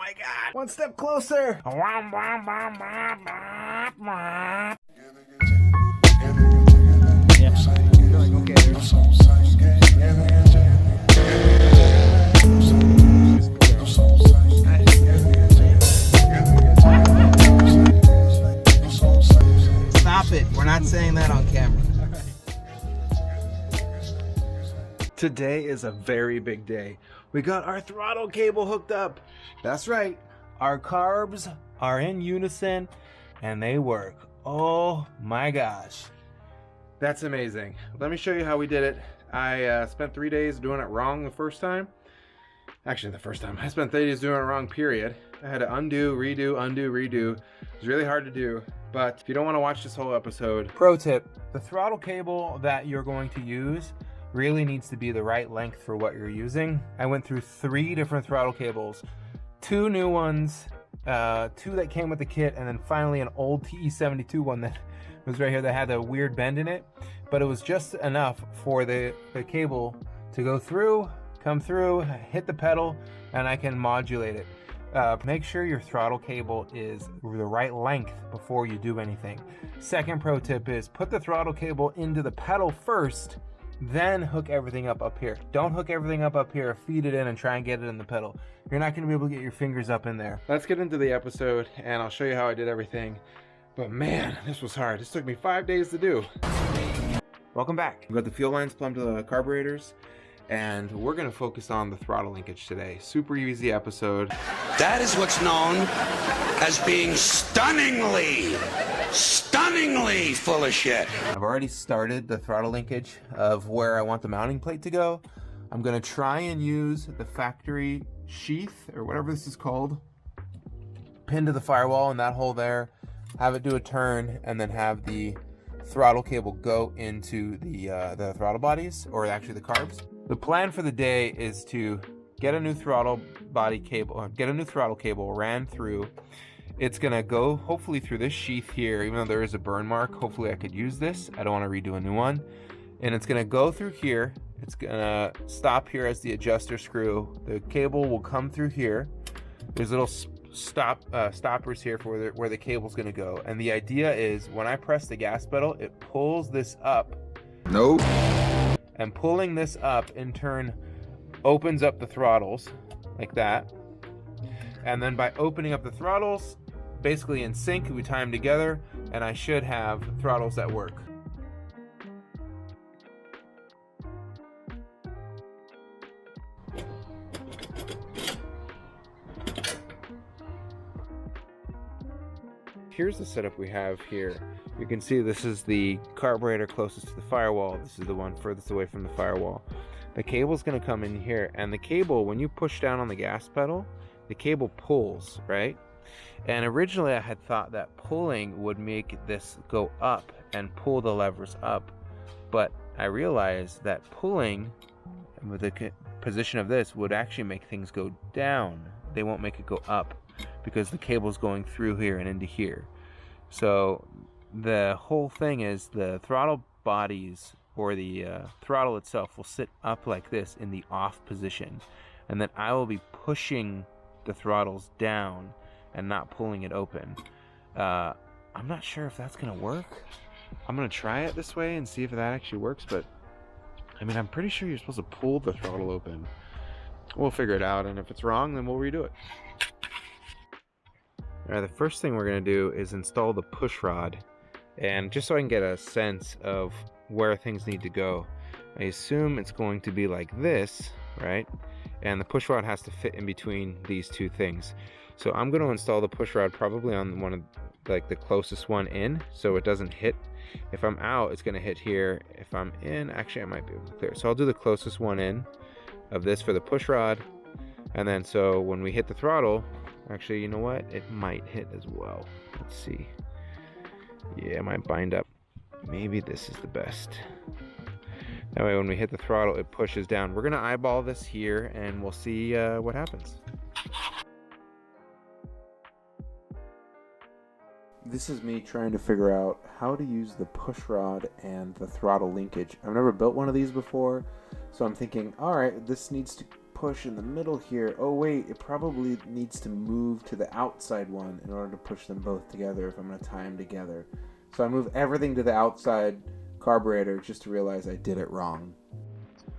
my God. One step closer. Stop it. We're not saying that on camera. Today is a very big day. We got our throttle cable hooked up. That's right. Our carbs are in unison and they work. Oh my gosh. That's amazing. Let me show you how we did it. I spent 3 days doing it wrong the first time. Actually, the first time. I spent 3 days doing it wrong, period. I had to undo, redo, undo, redo. It was really hard to do. But if you don't want to watch this whole episode, pro tip, the throttle cable that you're going to use really needs to be the right length for what you're using. I went through 3 different throttle cables, 2 new ones, 2 that came with the kit, and then finally an old TE72 one that was right here that had a weird bend in it. But it was just enough for the cable to go through, come through, hit the pedal, and I can modulate it. Make sure your throttle cable is the right length before you do anything. Second pro tip is put the throttle cable into the pedal first, then hook everything up here. Don't hook everything up here, feed it in and try and get it in the pedal. You're not going to be able to get your fingers up in there. Let's get into the episode and I'll show you how I did everything. But man, this was hard. This took me 5 days to do. Welcome back. We've got the fuel lines plumbed to the carburetors and we're going to focus on the throttle linkage today. Super easy episode. That is what's known as being stunningly full of shit. I've already started the throttle linkage of where I want the mounting plate to go. I'm going to try and use the factory sheath or whatever this is called, pinned to the firewall in that hole there, have it do a turn, and then have the throttle cable go into the throttle bodies, or actually the carbs. The plan for the day is to get a new throttle body cable, get a new throttle cable ran through. It's gonna go hopefully through this sheath here, even though there is a burn mark. Hopefully I could use this. I don't want to redo a new one. And it's gonna go through here. It's gonna stop here as the adjuster screw. The cable will come through here. There's little stoppers here for where the cable's gonna go. And the idea is when I press the gas pedal, it pulls this up. Nope. And pulling this up in turn opens up the throttles like that. And then by opening up the throttles, basically in sync, we tie them together, and I should have throttles that work. Here's the setup we have here. You can see this is the carburetor closest to the firewall. This is the one furthest away from the firewall. The cable's going to come in here, and the cable, when you push down on the gas pedal, the cable pulls, right? And originally I had thought that pulling would make this go up and pull the levers up, but I realized that pulling with the position of this would actually make things go down. They won't make it go up because the cable's going through here and into here. So the whole thing is the throttle bodies or the throttle itself will sit up like this in the off position, and then I will be pushing the throttles down and not pulling it open. I'm not sure if that's gonna work. I'm gonna try it this way and see if that actually works, but I mean, I'm pretty sure you're supposed to pull the throttle open. We'll figure it out, and if it's wrong, then we'll redo it. All right, the first thing we're gonna do is install the push rod, and just so I can get a sense of where things need to go, I assume it's going to be like this, right? And the push rod has to fit in between these two things. So I'm going to install the push rod probably on one of like the closest one in, so it doesn't hit. If I'm out, it's going to hit here. If I'm in, actually I might be able to clear. So I'll do the closest one in of this for the push rod. And then so when we hit the throttle, actually, you know what? It might hit as well. Let's see. Yeah, it might bind up. Maybe this is the best. That way when we hit the throttle, it pushes down. We're gonna eyeball this here and we'll see what happens. This is me trying to figure out how to use the push rod and the throttle linkage. I've never built one of these before, so I'm thinking, all right, this needs to push in the middle here. Oh wait, it probably needs to move to the outside one in order to push them both together if I'm going to tie them together. So I move everything to the outside carburetor just to realize I did it wrong.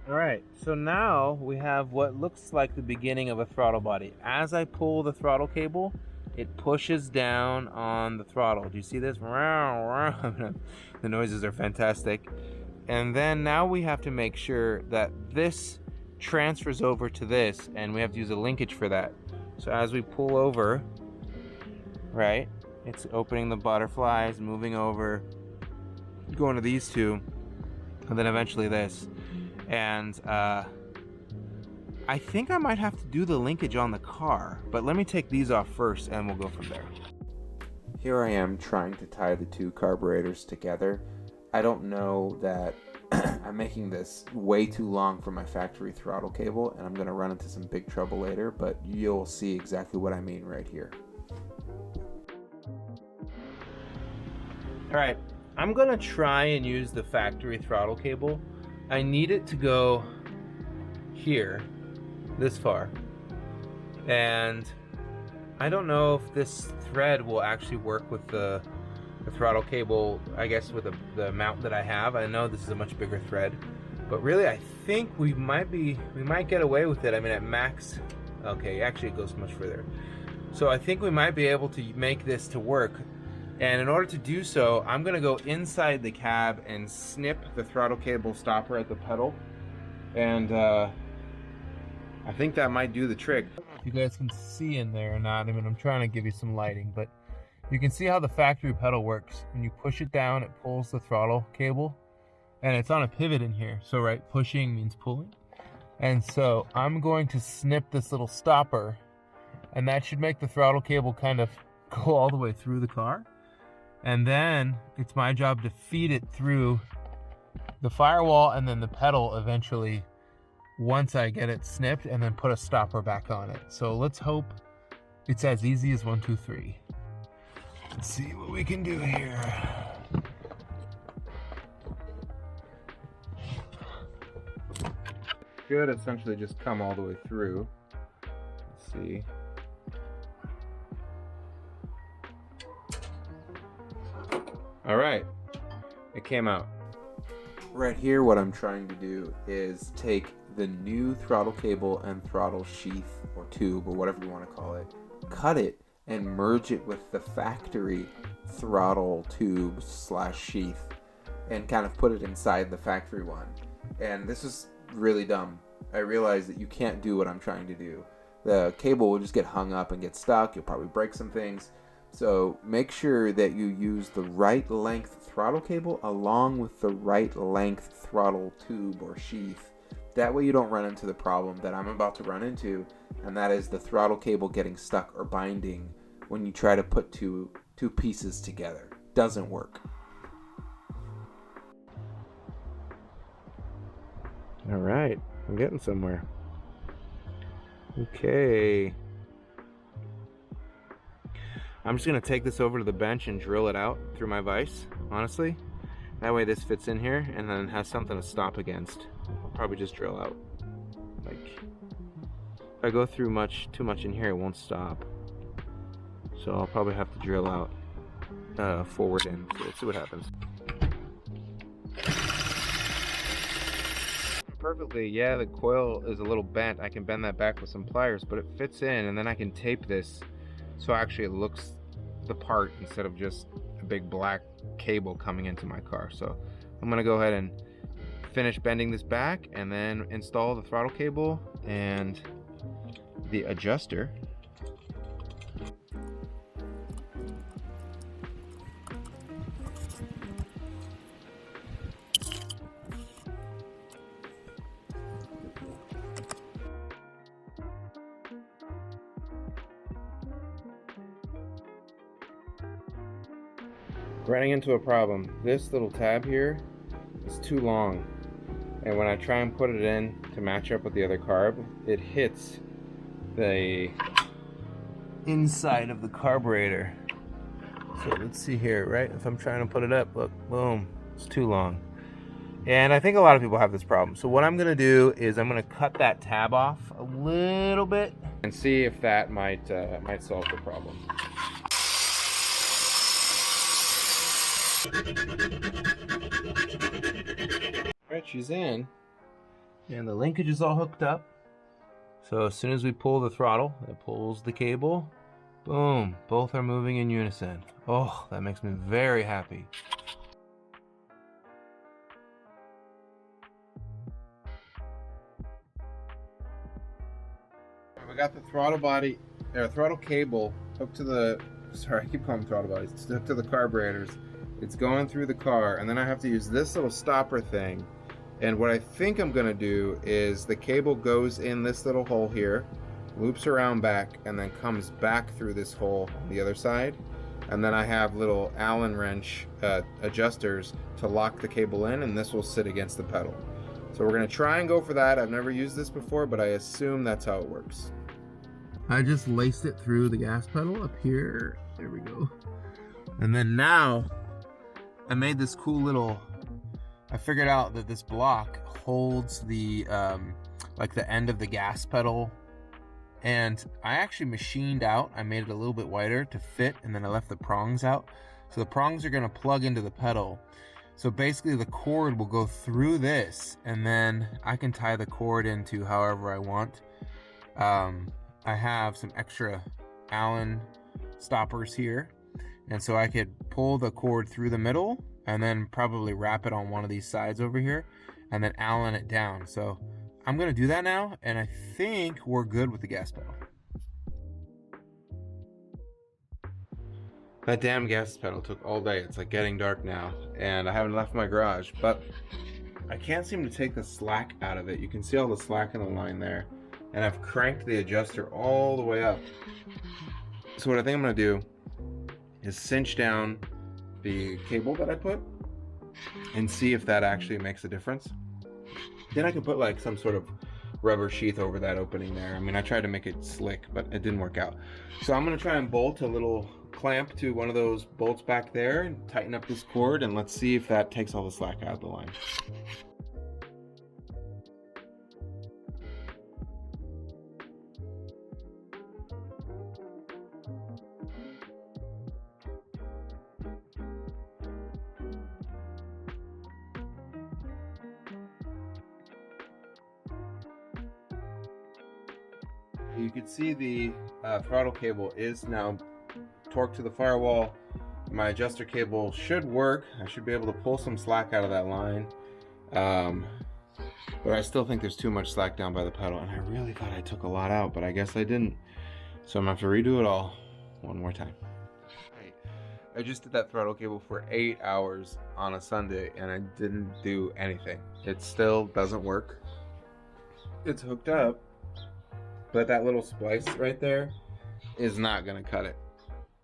Alright, so now we have what looks like the beginning of a throttle body. As I pull the throttle cable, it pushes down on the throttle. Do you see this? The noises are fantastic. And then now we have to make sure that this transfers over to this, and we have to use a linkage for that. So as we pull over, right, it's opening the butterflies, moving over, going to these two, and then eventually this. And I think I might have to do the linkage on the car, but let me take these off first and we'll go from there. Here I am trying to tie the two carburetors together. I don't know that I'm making this way too long for my factory throttle cable, and I'm going to run into some big trouble later, but you'll see exactly what I mean right here. Alright, I'm going to try and use the factory throttle cable. I need it to go here, this far, and I don't know if this thread will actually work with the throttle cable, I guess with the mount that I have. I know this is a much bigger thread, but really I think we might get away with it. I mean, at max, okay, actually it goes much further. So I think we might be able to make this to work. And in order to do so, I'm gonna go inside the cab and snip the throttle cable stopper at the pedal. And I think that might do the trick. You guys can see in there or not. I mean, I'm trying to give you some lighting, but you can see how the factory pedal works. When you push it down, it pulls the throttle cable, and it's on a pivot in here. So right, pushing means pulling. And so I'm going to snip this little stopper, and that should make the throttle cable kind of go all the way through the car. And then it's my job to feed it through the firewall and then the pedal eventually once I get it snipped, and then put a stopper back on it. So let's hope it's as easy as 1, 2, 3. Let's see what we can do here. Should essentially just come all the way through. Let's see. All right, it came out. Right here, what I'm trying to do is take the new throttle cable and throttle sheath or tube or whatever you want to call it, cut it, and merge it with the factory throttle tube / sheath and kind of put it inside the factory one. And this is really dumb. I realize that you can't do what I'm trying to do. The cable will just get hung up and get stuck. You'll probably break some things. So make sure that you use the right length throttle cable along with the right length throttle tube or sheath. That way you don't run into the problem that I'm about to run into, and that is the throttle cable getting stuck or binding when you try to put two pieces together. Doesn't work. All right, I'm getting somewhere. Okay. I'm just gonna take this over to the bench and drill it out through my vise, honestly. That way this fits in here and then has something to stop against. I'll probably just drill out. Like, if I go through too much in here, it won't stop. So I'll probably have to drill out forward in. So let's see what happens. Perfectly, yeah, the coil is a little bent. I can bend that back with some pliers, but it fits in, and then I can tape this so actually it looks the part instead of just a big black cable coming into my car. So I'm gonna go ahead and finish bending this back and then install the throttle cable and the adjuster. Running into a problem. This little tab here is too long, and when I try and put it in to match up with the other carb, it hits the inside of the carburetor. So let's see here, right? If I'm trying to put it up, look, boom, it's too long. And I think a lot of people have this problem. So what I'm gonna do is I'm gonna cut that tab off a little bit and see if that might solve the problem. All right, she's in, and the linkage is all hooked up. So as soon as we pull the throttle, it pulls the cable. Boom, both are moving in unison. Oh, that makes me very happy. We got the throttle body, or throttle cable hooked to the, sorry, I keep calling them throttle bodies, it's hooked to the carburetors. It's going through the car, and then I have to use this little stopper thing. And what I think I'm gonna do is the cable goes in this little hole here, loops around back, and then comes back through this hole on the other side. And then I have little Allen wrench adjusters to lock the cable in, and this will sit against the pedal. So we're gonna try and go for that. I've never used this before, but I assume that's how it works. I just laced it through the gas pedal up here. There we go. And then now I made this cool little, I figured out that this block holds the like the end of the gas pedal, and I actually machined out, I made it a little bit wider to fit, and then I left the prongs out. So the prongs are gonna plug into the pedal. So basically the cord will go through this, and then I can tie the cord into however I want. I have some extra Allen stoppers here, and so I could pull the cord through the middle and then probably wrap it on one of these sides over here and then Allen it down. So I'm gonna do that now, and I think we're good with the gas pedal. That damn gas pedal took all day. It's like getting dark now, and I haven't left my garage, but I can't seem to take the slack out of it. You can see all the slack in the line there, and I've cranked the adjuster all the way up. So what I think I'm gonna do is cinch down the cable that I put and see if that actually makes a difference. Then I can put like some sort of rubber sheath over that opening there. I mean, I tried to make it slick, but it didn't work out. So I'm gonna try and bolt a little clamp to one of those bolts back there and tighten up this cord, and let's see if that takes all the slack out of the line. You can see the throttle cable is now torqued to the firewall. My adjuster cable should work. I should be able to pull some slack out of that line. But I still think there's too much slack down by the pedal, and I really thought I took a lot out, but I guess I didn't. So I'm gonna have to redo it all one more time. I just did that throttle cable for 8 hours on a Sunday, and I didn't do anything. It still doesn't work. It's hooked up, but that little splice right there is not gonna cut it.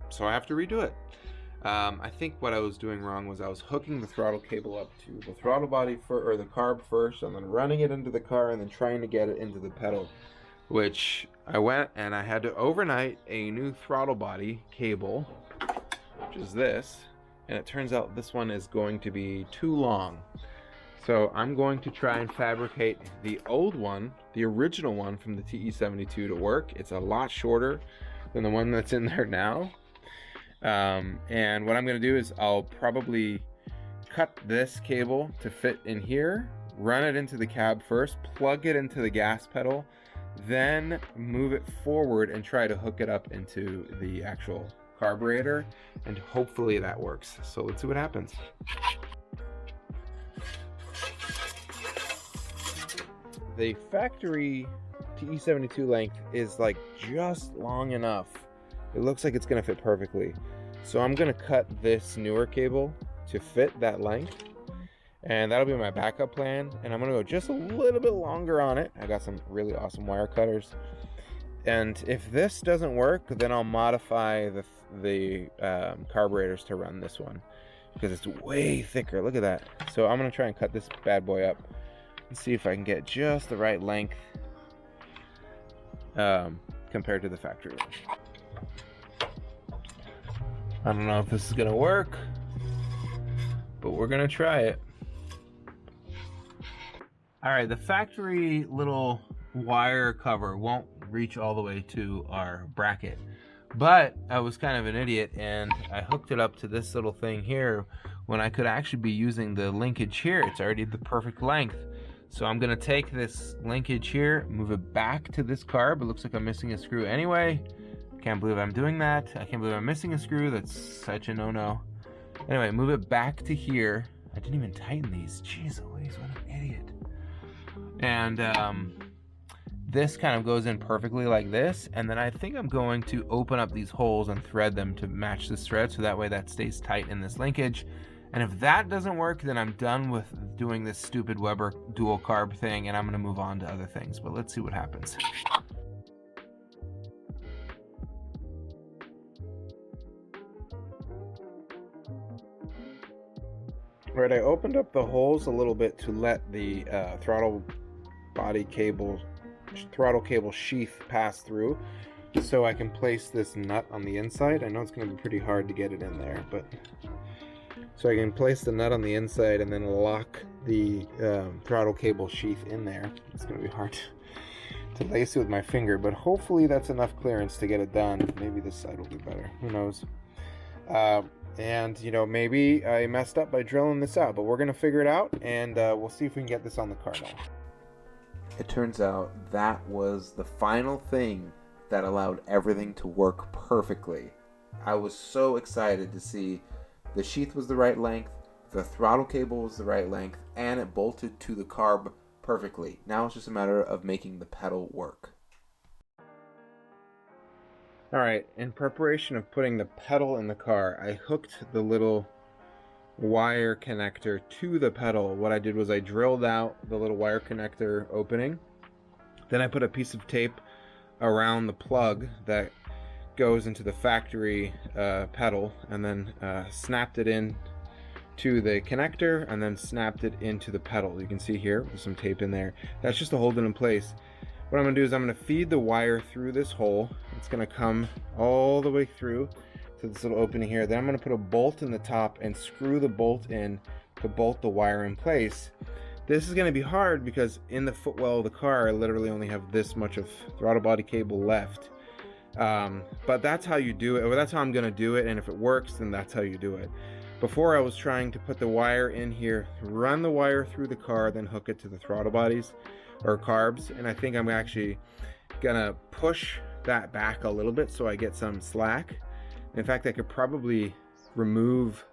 So I have to redo it. I think what I was doing wrong was I was hooking the throttle cable up to the throttle body or the carb first, and then running it into the car, and then trying to get it into the pedal, which I went and I had to overnight a new throttle body cable, which is this, and it turns out this one is going to be too long. So I'm going to try and fabricate the old one, the original one from the TE72 to work. It's a lot shorter than the one that's in there now. And what I'm going to do is I'll probably cut this cable to fit in here, run it into the cab first, plug it into the gas pedal, then move it forward and try to hook it up into the actual carburetor, and hopefully that works. So let's see what happens. The factory TE72 length is like just long enough. It looks like it's gonna fit perfectly. So I'm gonna cut this newer cable to fit that length, and that'll be my backup plan. And I'm gonna go just a little bit longer on it. I got some really awesome wire cutters. And if this doesn't work, then I'll modify the carburetors to run this one, because it's way thicker. Look at that. So I'm gonna try and cut this bad boy up and see if I can get just the right length compared to the factory one. I don't know if this is gonna work, but we're gonna try it. All right, the factory little wire cover won't reach all the way to our bracket, but I was kind of an idiot and I hooked it up to this little thing here when I could actually be using the linkage here. It's already the perfect length. So I'm gonna take this linkage here, move it back to this carb. It looks like I'm missing a screw anyway. Can't believe I'm doing that. I can't believe I'm missing a screw. That's such a no-no. Anyway, move it back to here. I didn't even tighten these. Jeez Louise, what an idiot. And this kind of goes in perfectly like this, and then I think I'm going to open up these holes and thread them to match this thread, so that way that stays tight in this linkage. And if that doesn't work, then I'm done with doing this stupid Weber dual carb thing, and I'm going to move on to other things. But let's see what happens. All right, I opened up the holes a little bit to let the throttle cable sheath pass through, so I can place this nut on the inside. I know it's going to be pretty hard to get it in there, but so I can place the nut on the inside and then lock the throttle cable sheath in there. It's going to be hard to lace it with my finger, but hopefully that's enough clearance to get it done. Maybe this side will be better, who knows. And you know, maybe I messed up by drilling this out, but we're gonna figure it out, and we'll see if we can get this on the car now. It turns out that was the final thing that allowed everything to work perfectly. I was so excited to see the sheath was the right length, the throttle cable was the right length, and it bolted to the carb perfectly. Now it's just a matter of making the pedal work. All right, in preparation of putting the pedal in the car, I hooked the little wire connector to the pedal. What I did was I drilled out the little wire connector opening. Then I put a piece of tape around the plug that goes into the factory pedal, and then snapped it in to the connector, and then snapped it into the pedal. You can see here, there's some tape in there. That's just to hold it in place. What I'm going to do is I'm going to feed the wire through this hole. It's going to come all the way through to this little opening here. Then I'm going to put a bolt in the top and screw the bolt in to bolt the wire in place. This is going to be hard because in the footwell of the car, I literally only have this much of throttle body cable left. But that's how you do it, or that's how I'm going to do it, and if it works, then that's how you do it. Before, I was trying to put the wire in here, run the wire through the car, then hook it to the throttle bodies or carbs, and I think I'm actually gonna push that back a little bit so I get some slack. In fact, I could probably remove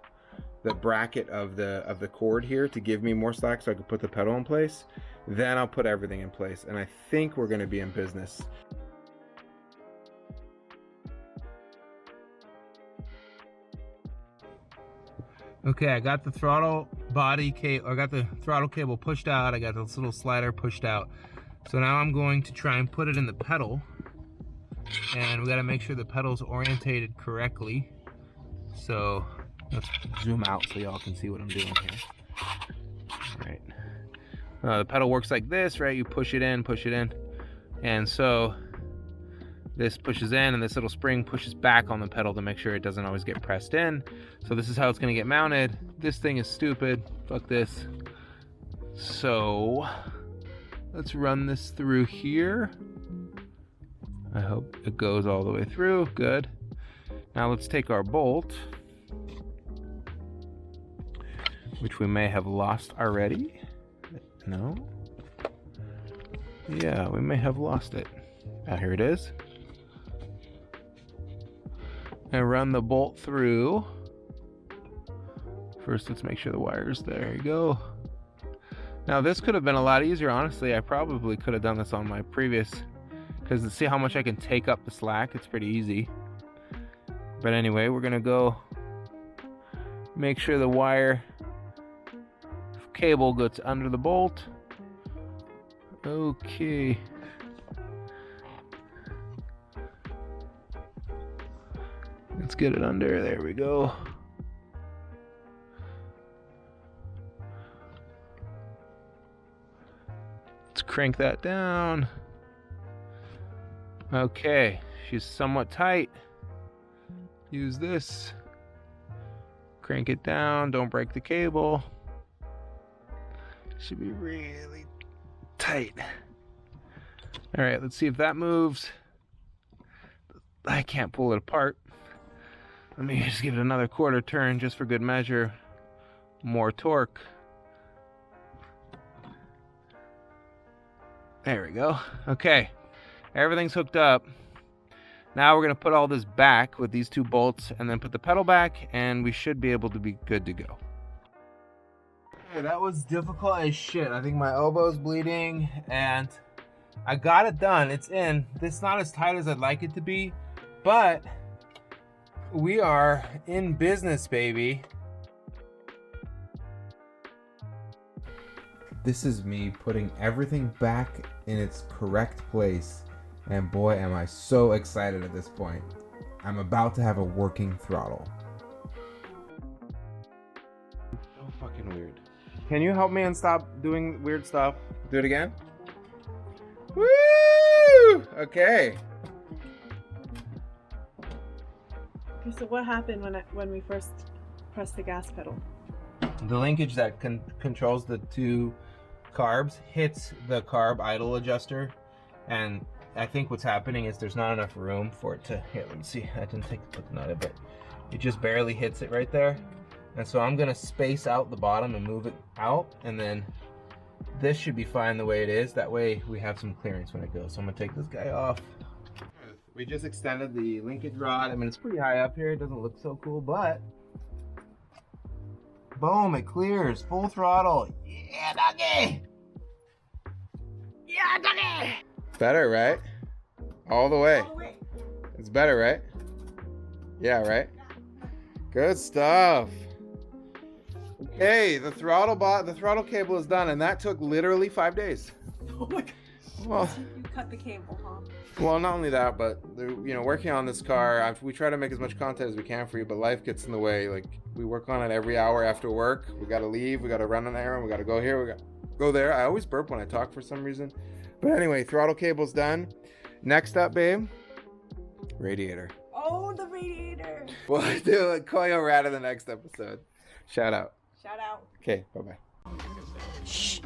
the bracket of the cord here to give me more slack so I could put the pedal in place. Then I'll put everything in place, and I think we're gonna be in business. Okay, I got the throttle body cable, I got the throttle cable pushed out, I got this little slider pushed out. So now I'm going to try and put it in the pedal, and we gotta make sure the pedal's orientated correctly. So let's zoom out so y'all can see what I'm doing here. All right, the pedal works like this, right? You push it in, and so this pushes in, and this little spring pushes back on the pedal to make sure it doesn't always get pressed in. So this is how it's gonna get mounted. This thing is stupid, fuck this. So let's run this through here. I hope it goes all the way through, good. Now let's take our bolt, which we may have lost already. No? Yeah, we may have lost it. Here it is. And run the bolt through. First, let's make sure the wire's there. There you go. Now this could have been a lot easier, honestly. I probably could have done this on my previous, because to see how much I can take up the slack, it's pretty easy. But anyway, we're gonna go make sure the wire cable gets under the bolt. Okay. Let's get it under, there we go. Let's crank that down. Okay, she's somewhat tight. Use this. Crank it down, don't break the cable. Should be really tight. All right, let's see if that moves. I can't pull it apart. Let me just give it another quarter turn just for good measure. More torque. There we go. Okay, everything's hooked up. Now we're gonna put all this back with these two bolts and then put the pedal back, and we should be able to be good to go. Okay, that was difficult as shit. I think my elbow's bleeding and I got it done. It's in. It's not as tight as I'd like it to be, but we are in business, baby. This is me putting everything back in its correct place, and boy am I so excited at this point. I'm about to have a working throttle. So fucking weird. Can you help me and stop doing weird stuff? Do it again. Woo! Okay. Okay, so what happened when we first pressed the gas pedal? The linkage that controls the two carbs hits the carb idle adjuster, and I think what's happening is there's not enough room for it to hit. Let me see. I didn't put the nut in, but it just barely hits it right there. And so I'm gonna space out the bottom and move it out, and then this should be fine the way it is. That way we have some clearance when it goes. So I'm gonna take this guy off. We just extended the linkage rod. I mean, it's pretty high up here. It doesn't look so cool, but boom, it clears. Full throttle. Yeah, doggy! Yeah, doggy! Better, right? All the way. It's better, right? Yeah, right? Good stuff. Okay, the throttle cable is done, and that took literally 5 days. Oh my god. Well, You cut the cable, huh? well, not only that, but you know, working on this car, we try to make as much content as we can for you, but life gets in the way. Like, we work on it every hour after work. We gotta leave, we gotta run an errand, we gotta go here, we gotta go there. I always burp when I talk for some reason. But anyway, throttle cable's done. Next up, babe, radiator. Oh, the radiator. We'll do a Koyo rat in the next episode. Shout out. Shout out. Okay, bye-bye. Shh.